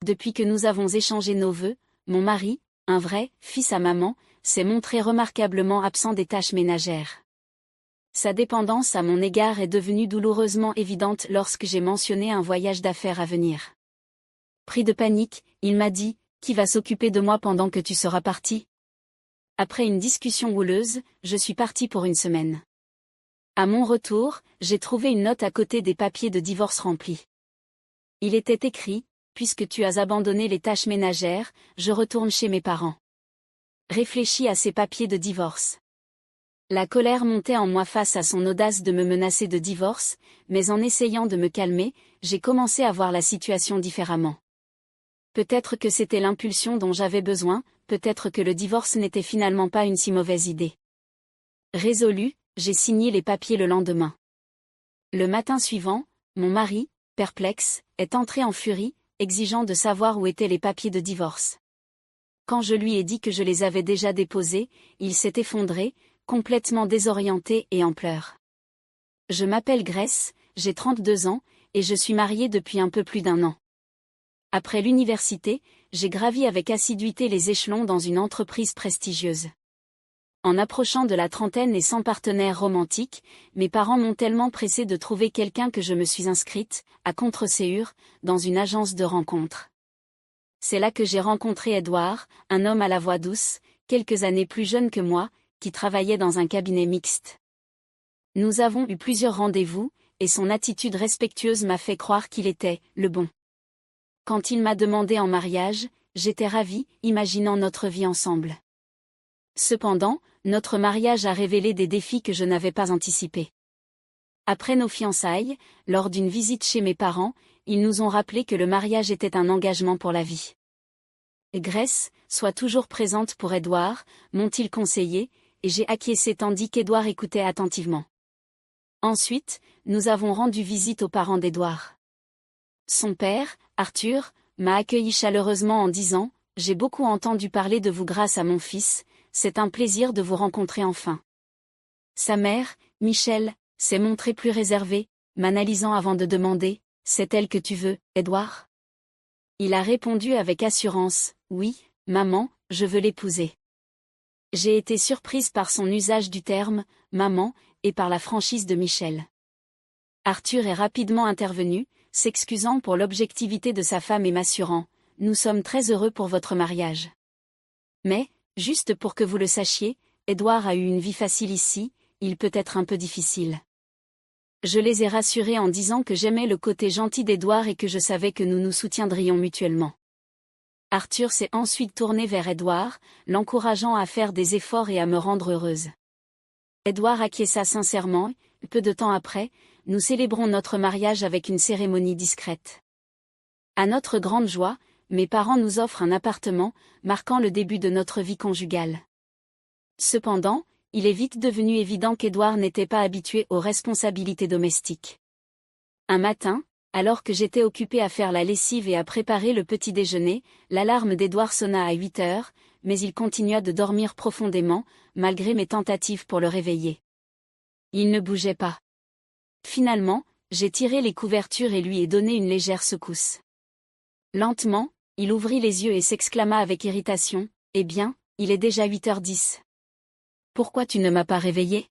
Depuis que nous avons échangé nos vœux, mon mari, un vrai fils à maman, s'est montré remarquablement absent des tâches ménagères. Sa dépendance à mon égard est devenue douloureusement évidente lorsque j'ai mentionné un voyage d'affaires à venir. Pris de panique, il m'a dit « Qui va s'occuper de moi pendant que tu seras parti ?» Après une discussion houleuse, je suis partie pour une semaine. À mon retour, j'ai trouvé une note à côté des papiers de divorce remplis. Il était écrit « Puisque tu as abandonné les tâches ménagères, je retourne chez mes parents. » Réfléchis à ces papiers de divorce. La colère montait en moi face à son audace de me menacer de divorce, mais en essayant de me calmer, j'ai commencé à voir la situation différemment. Peut-être que c'était l'impulsion dont j'avais besoin, peut-être que le divorce n'était finalement pas une si mauvaise idée. Résolue, j'ai signé les papiers le lendemain. Le matin suivant, mon mari, perplexe, est entré en furie, exigeant de savoir où étaient les papiers de divorce. Quand je lui ai dit que je les avais déjà déposés, il s'est effondré, complètement désorienté et en pleurs. Je m'appelle Grace, j'ai 32 ans, et je suis mariée depuis un peu plus d'1 an. Après l'université, j'ai gravi avec assiduité les échelons dans une entreprise prestigieuse. En approchant de la trentaine et sans partenaire romantique, mes parents m'ont tellement pressé de trouver quelqu'un que je me suis inscrite, à Contreségur, dans une agence de rencontres. C'est là que j'ai rencontré Edouard, un homme à la voix douce, quelques années plus jeune que moi, qui travaillait dans un cabinet mixte. Nous avons eu plusieurs rendez-vous, et son attitude respectueuse m'a fait croire qu'il était le bon. Quand il m'a demandé en mariage, j'étais ravie, imaginant notre vie ensemble. Cependant, notre mariage a révélé des défis que je n'avais pas anticipés. Après nos fiançailles, lors d'une visite chez mes parents, ils nous ont rappelé que le mariage était un engagement pour la vie. Grace, sois toujours présente pour Edouard, m'ont-ils conseillé, et j'ai acquiescé tandis qu'Edouard écoutait attentivement. Ensuite, nous avons rendu visite aux parents d'Edouard. Son père, Arthur, m'a accueilli chaleureusement en disant « J'ai beaucoup entendu parler de vous grâce à mon fils, c'est un plaisir de vous rencontrer enfin. » Sa mère, Michel, s'est montrée plus réservée, m'analysant avant de demander « C'est elle que tu veux, Edouard ?» Il a répondu avec assurance « Oui, maman, je veux l'épouser. » J'ai été surprise par son usage du terme « maman » et par la franchise de Michel. Arthur est rapidement intervenu, s'excusant pour l'objectivité de sa femme et m'assurant « Nous sommes très heureux pour votre mariage. Mais, juste pour que vous le sachiez, Edouard a eu une vie facile ici, il peut être un peu difficile. » Je les ai rassurés en disant que j'aimais le côté gentil d'Edouard et que je savais que nous nous soutiendrions mutuellement. Arthur s'est ensuite tourné vers Edouard, l'encourageant à faire des efforts et à me rendre heureuse. Edouard acquiesça sincèrement, et, peu de temps après, nous célébrons notre mariage avec une cérémonie discrète. À notre grande joie, mes parents nous offrent un appartement, marquant le début de notre vie conjugale. Cependant, il est vite devenu évident qu'Edouard n'était pas habitué aux responsabilités domestiques. Un matin, alors que j'étais occupée à faire la lessive et à préparer le petit déjeuner, l'alarme d'Edouard sonna à 8 heures, mais il continua de dormir profondément, malgré mes tentatives pour le réveiller. Il ne bougeait pas. Finalement, j'ai tiré les couvertures et lui ai donné une légère secousse. Lentement, il ouvrit les yeux et s'exclama avec irritation, « Eh bien, il est déjà 8h10. Pourquoi tu ne m'as pas réveillé ?»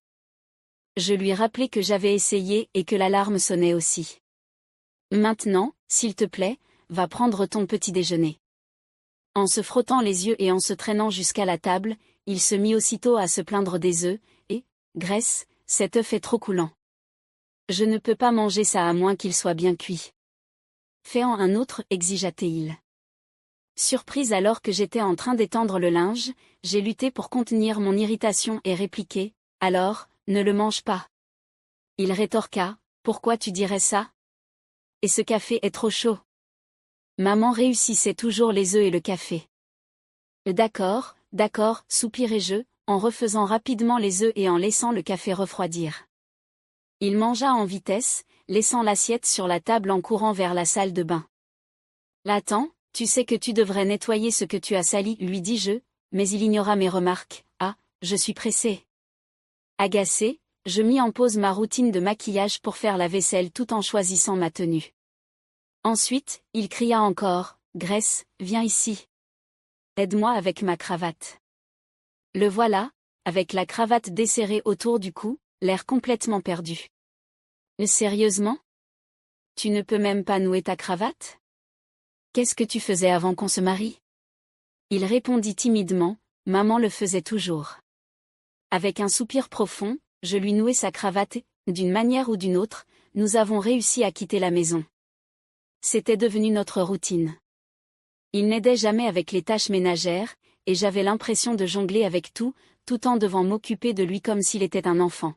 Je lui rappelai que j'avais essayé et que l'alarme sonnait aussi. « Maintenant, s'il te plaît, va prendre ton petit déjeuner. » En se frottant les yeux et en se traînant jusqu'à la table, il se mit aussitôt à se plaindre des œufs, et « Grace, cet œuf est trop coulant. Je ne peux pas manger ça à moins qu'il soit bien cuit. » Fais-en un autre, exigea-t-il. Surprise alors que j'étais en train d'étendre le linge, j'ai lutté pour contenir mon irritation et répliqué, « Alors, ne le mange pas. » Il rétorqua, « Pourquoi tu dirais ça ? Et ce café est trop chaud. » Maman réussissait toujours les œufs et le café. « D'accord, d'accord, soupirai-je, en refaisant rapidement les œufs et en laissant le café refroidir. » Il mangea en vitesse, laissant l'assiette sur la table en courant vers la salle de bain. « L'attends, tu sais que tu devrais nettoyer ce que tu as sali, lui dis-je, mais il ignora mes remarques. « Ah, je suis pressée. » Agacée, je mis en pause ma routine de maquillage pour faire la vaisselle tout en choisissant ma tenue. Ensuite, il cria encore, Grace, viens ici. Aide-moi avec ma cravate. Le voilà, avec la cravate desserrée autour du cou, l'air complètement perdu. Sérieusement? Tu ne peux même pas nouer ta cravate? Qu'est-ce que tu faisais avant qu'on se marie? Il répondit timidement, maman le faisait toujours. Avec un soupir profond, je lui nouai sa cravate et, d'une manière ou d'une autre, nous avons réussi à quitter la maison. C'était devenu notre routine. Il n'aidait jamais avec les tâches ménagères, et j'avais l'impression de jongler avec tout en devant m'occuper de lui comme s'il était un enfant.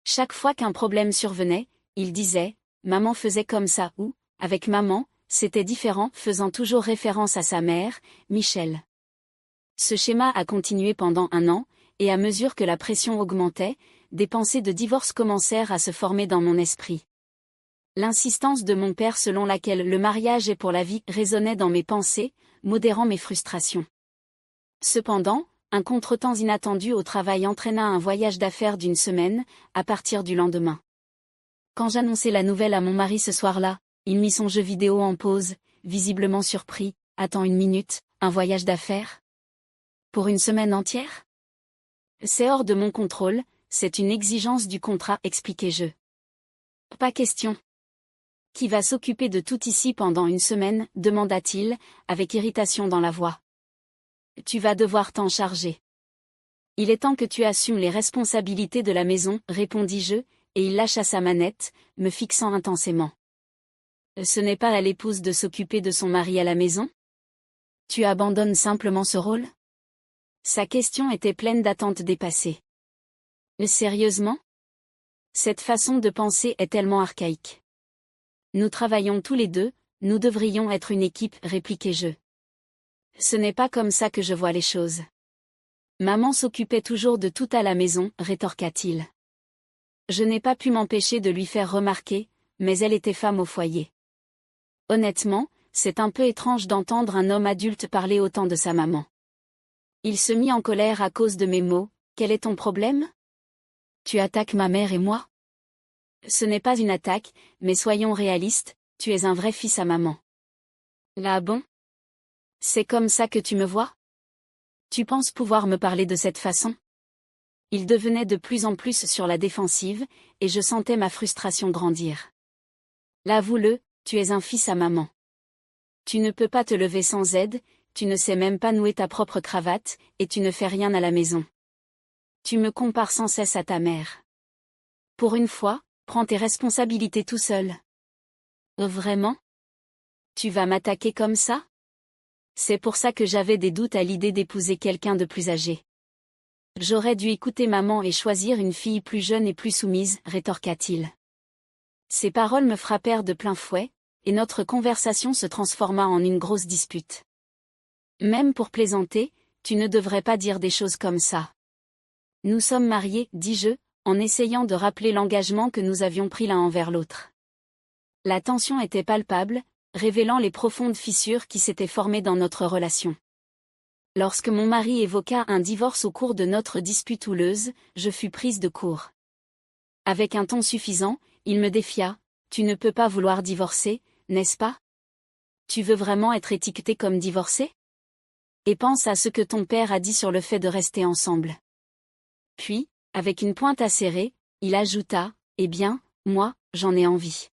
Chaque fois qu'un problème survenait, il disait « Maman faisait comme ça » ou « Avec maman, c'était différent », faisant toujours référence à sa mère, Michel. Ce schéma a continué pendant 1 an, et à mesure que la pression augmentait, des pensées de divorce commencèrent à se former dans mon esprit. L'insistance de mon père selon laquelle le mariage est pour la vie résonnait dans mes pensées, modérant mes frustrations. Cependant, un contretemps inattendu au travail entraîna un voyage d'affaires d'1 semaine, à partir du lendemain. Quand j'annonçai la nouvelle à mon mari ce soir-là, il mit son jeu vidéo en pause, visiblement surpris. « Attends 1 minute, un voyage d'affaires? Pour 1 semaine entière? C'est hors de mon contrôle, c'est une exigence du contrat, expliquai-je. Pas question. Qui va s'occuper de tout ici pendant 1 semaine, demanda-t-il, avec irritation dans la voix. Tu vas devoir t'en charger. Il est temps que tu assumes les responsabilités de la maison, répondis-je, et il lâcha sa manette, me fixant intensément. Ce n'est pas à l'épouse de s'occuper de son mari à la maison? Tu abandonnes simplement ce rôle? Sa question était pleine d'attentes dépassées. Sérieusement? Cette façon de penser est tellement archaïque. Nous travaillons tous les deux, nous devrions être une équipe, répliquai-je. Ce n'est pas comme ça que je vois les choses. Maman s'occupait toujours de tout à la maison, rétorqua-t-il. Je n'ai pas pu m'empêcher de lui faire remarquer, mais elle était femme au foyer. Honnêtement, c'est un peu étrange d'entendre un homme adulte parler autant de sa maman. Il se mit en colère à cause de mes mots. Quel est ton problème? Tu attaques ma mère et moi? Ce n'est pas une attaque, mais soyons réalistes, tu es un vrai fils à maman. Là bon? C'est comme ça que tu me vois? Tu penses pouvoir me parler de cette façon? Il devenait de plus en plus sur la défensive, et je sentais ma frustration grandir. L'avoue-le, tu es un fils à maman. Tu ne peux pas te lever sans aide, tu ne sais même pas nouer ta propre cravate, et tu ne fais rien à la maison. Tu me compares sans cesse à ta mère. Pour une fois, prends tes responsabilités tout seul. Vraiment? Tu vas m'attaquer comme ça? C'est pour ça que j'avais des doutes à l'idée d'épouser quelqu'un de plus âgé. J'aurais dû écouter maman et choisir une fille plus jeune et plus soumise, rétorqua-t-il. Ces paroles me frappèrent de plein fouet, et notre conversation se transforma en une grosse dispute. Même pour plaisanter, tu ne devrais pas dire des choses comme ça. Nous sommes mariés, dis-je, en essayant de rappeler l'engagement que nous avions pris l'un envers l'autre. La tension était palpable, révélant les profondes fissures qui s'étaient formées dans notre relation. Lorsque mon mari évoqua un divorce au cours de notre dispute houleuse, je fus prise de court. Avec un ton suffisant, il me défia. « Tu ne peux pas vouloir divorcer, n'est-ce pas? Tu veux vraiment être étiqueté comme divorcé? Et pense à ce que ton père a dit sur le fait de rester ensemble. » Puis, avec une pointe acérée, il ajouta, « Eh bien, moi, j'en ai envie.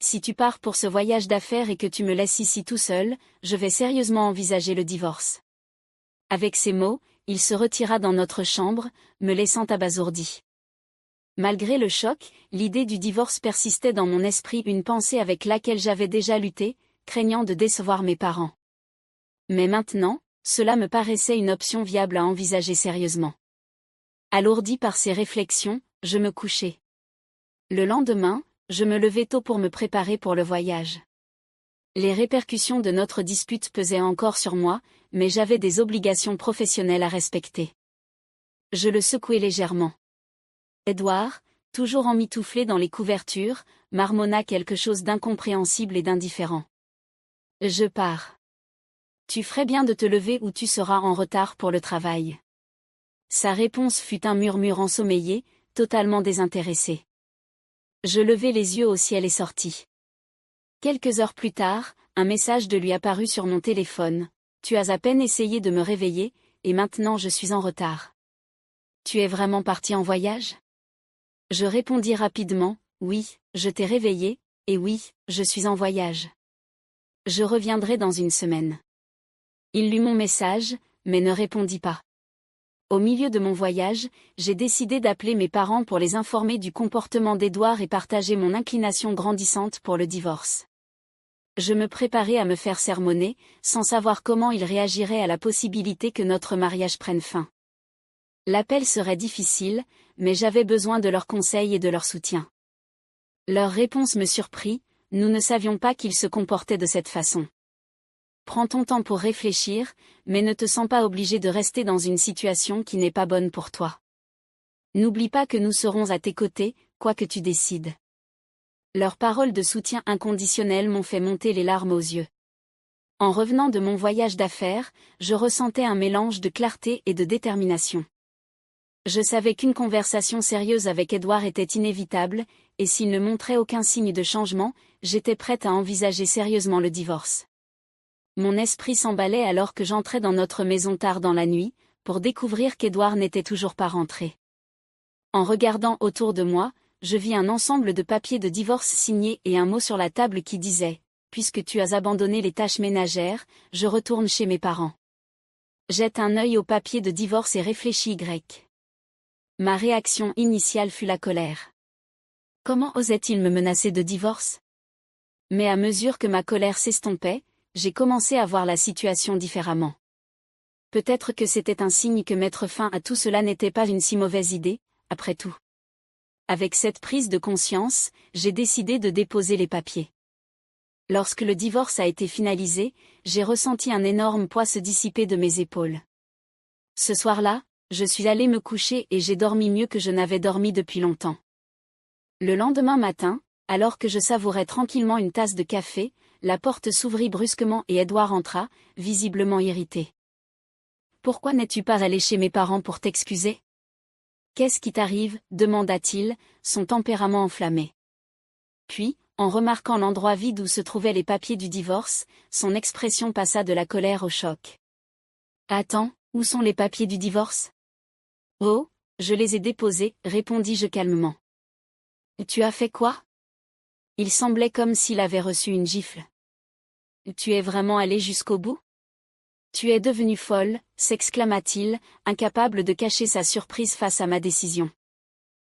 Si tu pars pour ce voyage d'affaires et que tu me laisses ici tout seul, je vais sérieusement envisager le divorce. » Avec ces mots, il se retira dans notre chambre, me laissant abasourdi. Malgré le choc, l'idée du divorce persistait dans mon esprit, une pensée avec laquelle j'avais déjà lutté, craignant de décevoir mes parents. Mais maintenant, cela me paraissait une option viable à envisager sérieusement. Alourdi par ces réflexions, je me couchai. Le lendemain, je me levai tôt pour me préparer pour le voyage. Les répercussions de notre dispute pesaient encore sur moi, mais j'avais des obligations professionnelles à respecter. Je le secouai légèrement. Édouard, toujours emmitouflé dans les couvertures, marmonna quelque chose d'incompréhensible et d'indifférent. Je pars. Tu ferais bien de te lever ou tu seras en retard pour le travail. Sa réponse fut un murmure ensommeillé, totalement désintéressé. Je levai les yeux au ciel et sortis. Quelques heures plus tard, Un message de lui apparut sur mon téléphone. Tu as à peine essayé de me réveiller, et maintenant je suis en retard. Tu es vraiment parti en voyage? Je répondis rapidement, oui, je t'ai réveillé, et oui, je suis en voyage. Je reviendrai dans une semaine. Il lut mon message, mais ne répondit pas. Au milieu de mon voyage, j'ai décidé d'appeler mes parents pour les informer du comportement d'Édouard et partager mon inclination grandissante pour le divorce. Je me préparais à me faire sermonner, sans savoir comment ils réagiraient à la possibilité que notre mariage prenne fin. L'appel serait difficile, mais j'avais besoin de leurs conseils et de leur soutien. Leur réponse me surprit, nous ne savions pas qu'ils se comportaient de cette façon. Prends ton temps pour réfléchir, mais ne te sens pas obligé de rester dans une situation qui n'est pas bonne pour toi. N'oublie pas que nous serons à tes côtés, quoi que tu décides. Leurs paroles de soutien inconditionnel m'ont fait monter les larmes aux yeux. En revenant de mon voyage d'affaires, je ressentais un mélange de clarté et de détermination. Je savais qu'une conversation sérieuse avec Édouard était inévitable, et s'il ne montrait aucun signe de changement, j'étais prête à envisager sérieusement le divorce. Mon esprit s'emballait alors que j'entrais dans notre maison tard dans la nuit, pour découvrir qu'Édouard n'était toujours pas rentré. En regardant autour de moi, je vis un ensemble de papiers de divorce signés et un mot sur la table qui disait « Puisque tu as abandonné les tâches ménagères, je retourne chez mes parents. » Jette un œil au papier de divorce et réfléchis Y. Ma réaction initiale fut la colère. Comment osait-il me menacer de divorce? Mais à mesure que ma colère s'estompait, j'ai commencé à voir la situation différemment. Peut-être que c'était un signe que mettre fin à tout cela n'était pas une si mauvaise idée, après tout. Avec cette prise de conscience, j'ai décidé de déposer les papiers. Lorsque le divorce a été finalisé, j'ai ressenti un énorme poids se dissiper de mes épaules. Ce soir-là, je suis allée me coucher et j'ai dormi mieux que je n'avais dormi depuis longtemps. Le lendemain matin, alors que je savourais tranquillement une tasse de café, la porte s'ouvrit brusquement et Édouard entra, visiblement irrité. « Pourquoi n'es-tu pas allé chez mes parents pour t'excuser? Qu'est-ce qui t'arrive? Demanda-t-il, son tempérament enflammé. Puis, en remarquant l'endroit vide où se trouvaient les papiers du divorce, son expression passa de la colère au choc. « Attends, où sont les papiers du divorce? » « Oh, je les ai déposés, répondis-je calmement. »« Tu as fait quoi? » Il semblait comme s'il avait reçu une gifle. « Tu es vraiment allé jusqu'au bout? »« Tu es devenue folle, s'exclama-t-il, incapable de cacher sa surprise face à ma décision.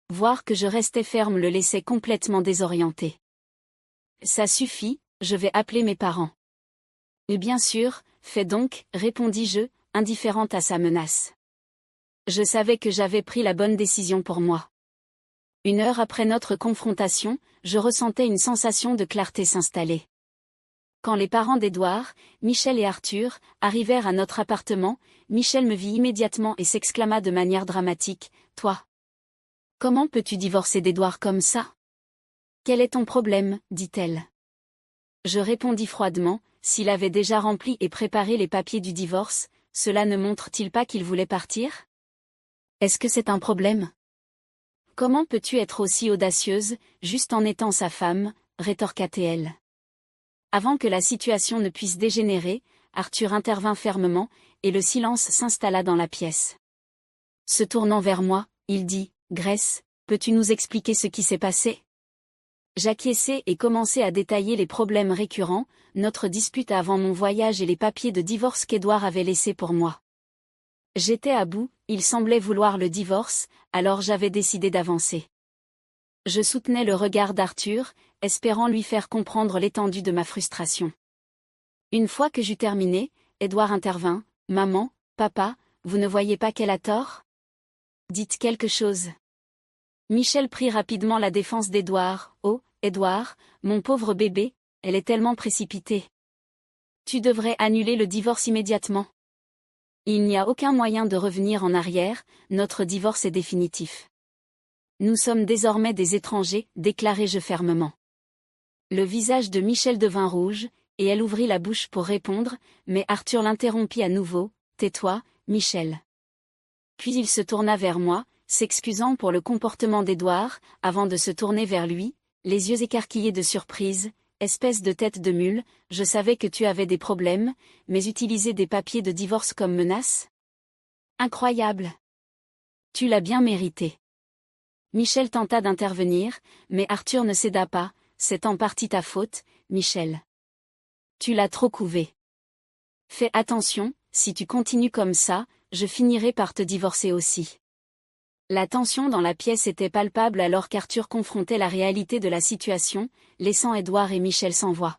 Voir que je restais ferme le laissait complètement désorienté. « Ça suffit, je vais appeler mes parents. »« Et bien sûr, fais donc, répondis-je, indifférente à sa menace. Je savais que j'avais pris la bonne décision pour moi. 1 heure après notre confrontation, je ressentais une sensation de clarté s'installer. Quand les parents d'Édouard, Michel et Arthur, arrivèrent à notre appartement, Michel me vit immédiatement et s'exclama de manière dramatique, « Toi! Comment peux-tu divorcer d'Édouard comme ça? Quel est ton problème? » dit-elle. Je répondis froidement, s'il avait déjà rempli et préparé les papiers du divorce, cela ne montre-t-il pas qu'il voulait partir? Est-ce que c'est un problème? Comment peux-tu être aussi audacieuse, juste en étant sa femme, rétorqua-t-elle. Avant que la situation ne puisse dégénérer, Arthur intervint fermement, et le silence s'installa dans la pièce. Se tournant vers moi, il dit, « Grace, peux-tu nous expliquer ce qui s'est passé? » J'acquiesçai et commençai à détailler les problèmes récurrents, notre dispute avant mon voyage et les papiers de divorce qu'Édouard avait laissés pour moi. J'étais à bout, il semblait vouloir le divorce, alors j'avais décidé d'avancer. Je soutenais le regard d'Arthur, espérant lui faire comprendre l'étendue de ma frustration. Une fois que j'eus terminé, Édouard intervint, « Maman, papa, vous ne voyez pas qu'elle a tort? Dites quelque chose. » Michel prit rapidement la défense d'Édouard, « Oh, Édouard, mon pauvre bébé, elle est tellement précipitée. Tu devrais annuler le divorce immédiatement. Il n'y a aucun moyen de revenir en arrière, notre divorce est définitif. Nous sommes désormais des étrangers, déclarai-je fermement. Le visage de Michel devint rouge, et elle ouvrit la bouche pour répondre, mais Arthur l'interrompit à nouveau, « Tais-toi, Michel. » Puis il se tourna vers moi, s'excusant pour le comportement d'Édouard, avant de se tourner vers lui, les yeux écarquillés de surprise, « espèce de tête de mule, je savais que tu avais des problèmes, mais utiliser des papiers de divorce comme menace? Incroyable. Tu l'as bien mérité. Michel tenta d'intervenir, mais Arthur ne céda pas, c'est en partie ta faute, Michel. Tu l'as trop couvé. Fais attention, si tu continues comme ça, je finirai par te divorcer aussi. La tension dans la pièce était palpable alors qu'Arthur confrontait la réalité de la situation, laissant Édouard et Michel sans voix.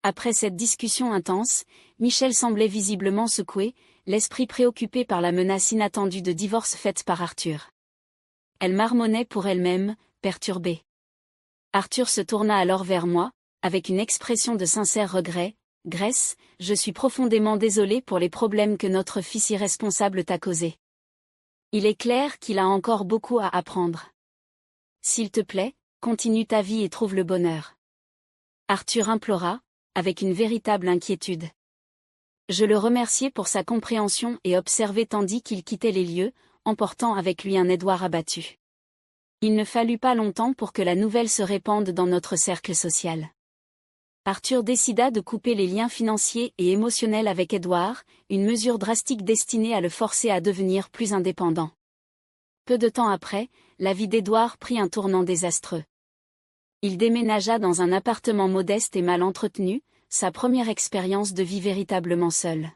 Après cette discussion intense, Michel semblait visiblement secouée, l'esprit préoccupé par la menace inattendue de divorce faite par Arthur. Elle marmonnait pour elle-même, perturbée. Arthur se tourna alors vers moi, avec une expression de sincère regret. « Grace, je suis profondément désolé pour les problèmes que notre fils irresponsable t'a causés. Il est clair qu'il a encore beaucoup à apprendre. S'il te plaît, continue ta vie et trouve le bonheur. » Arthur implora, avec une véritable inquiétude. Je le remerciai pour sa compréhension et observai tandis qu'il quittait les lieux, emportant avec lui un Édouard abattu. Il ne fallut pas longtemps pour que la nouvelle se répande dans notre cercle social. Arthur décida de couper les liens financiers et émotionnels avec Édouard, une mesure drastique destinée à le forcer à devenir plus indépendant. Peu de temps après, la vie d'Édouard prit un tournant désastreux. Il déménagea dans un appartement modeste et mal entretenu, sa première expérience de vie véritablement seule.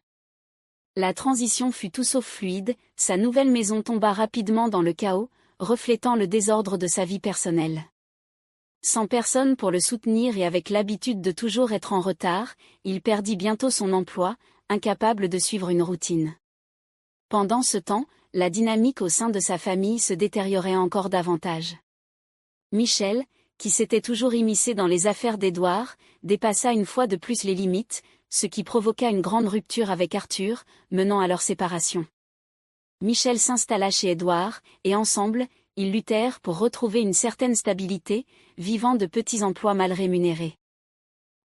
La transition fut tout sauf fluide, sa nouvelle maison tomba rapidement dans le chaos, reflétant le désordre de sa vie personnelle. Sans personne pour le soutenir et avec l'habitude de toujours être en retard, il perdit bientôt son emploi, incapable de suivre une routine. Pendant ce temps, la dynamique au sein de sa famille se détériorait encore davantage. Michel, qui s'était toujours immiscé dans les affaires d'Édouard, dépassa une fois de plus les limites, ce qui provoqua une grande rupture avec Arthur, menant à leur séparation. Michel s'installa chez Édouard, et ensemble, ils luttèrent pour retrouver une certaine stabilité, vivant de petits emplois mal rémunérés.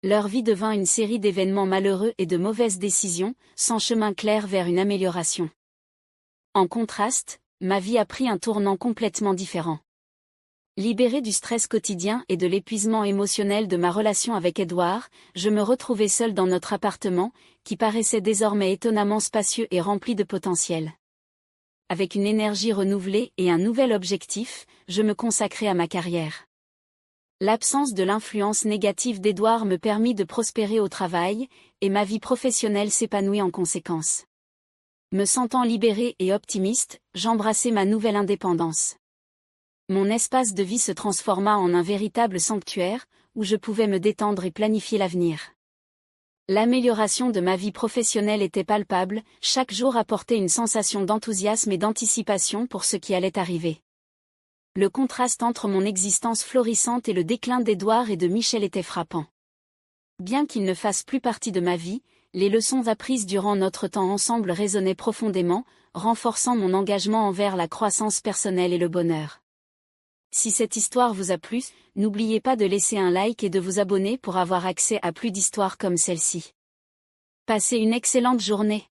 Leur vie devint une série d'événements malheureux et de mauvaises décisions, sans chemin clair vers une amélioration. En contraste, ma vie a pris un tournant complètement différent. Libérée du stress quotidien et de l'épuisement émotionnel de ma relation avec Édouard, je me retrouvais seule dans notre appartement, qui paraissait désormais étonnamment spacieux et rempli de potentiel. Avec une énergie renouvelée et un nouvel objectif, je me consacrai à ma carrière. L'absence de l'influence négative d'Édouard me permit de prospérer au travail, et ma vie professionnelle s'épanouit en conséquence. Me sentant libérée et optimiste, j'embrassai ma nouvelle indépendance. Mon espace de vie se transforma en un véritable sanctuaire, où je pouvais me détendre et planifier l'avenir. L'amélioration de ma vie professionnelle était palpable, chaque jour apportait une sensation d'enthousiasme et d'anticipation pour ce qui allait arriver. Le contraste entre mon existence florissante et le déclin d'Édouard et de Michel était frappant. Bien qu'ils ne fassent plus partie de ma vie, les leçons apprises durant notre temps ensemble résonnaient profondément, renforçant mon engagement envers la croissance personnelle et le bonheur. Si cette histoire vous a plu, n'oubliez pas de laisser un like et de vous abonner pour avoir accès à plus d'histoires comme celle-ci. Passez une excellente journée.